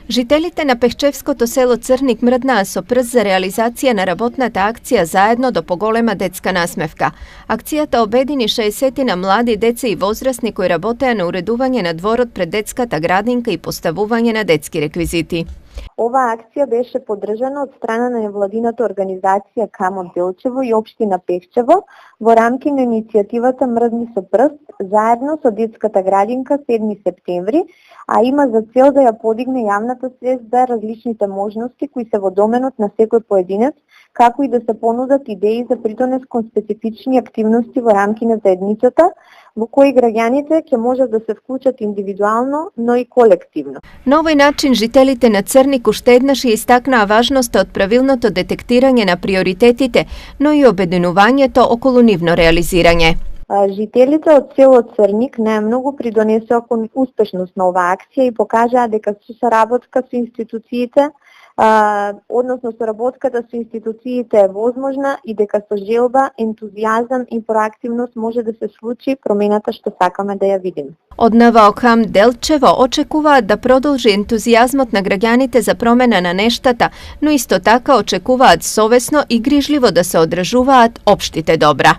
Жителите на Пехчевското село Црник мрднаа со прз за реализација на работната акција Заедно до поголема детска насмевка. Акцијата обедини 60 млади деца и возрастни кои работеа на уредување на дворот пред детската градинка и поставување на детски реквизити. Ова акција беше поддржана од страна на невладината организација Камот Делчево и општина Пехчево во рамки на иницијативата Мрдни со прст заедно со детската градинка 7 септември, а има за цел да ја подигне јавната свест за различните можности кои се во доменот на секој поединец, како и да се понудат идеи за придонес кон специфични активности во рамки на заедницата, во кои граѓаните ќе можат да се вклучат индивидуално, но и колективно. На овој начин жителите на Црник уште еднаш ја истакнаа важноста од правилното детектирање на приоритетите, но и обединувањето околу нивно реализирање. Жителите од село Црник најмногу придонесоа кон успешност на оваа акција и покажаа дека со соработка со институциите, односно соработката со институциите е возможна и дека со желба, ентузијазам и проактивност може да се случи промената што сакаме да ја видиме. Од НВО-КАМ Делчево очекуваат да продолжи ентузијазмот на граѓаните за промена на нештата, но исто така очекуваат совесно и грижливо да се одржуваат општите добра.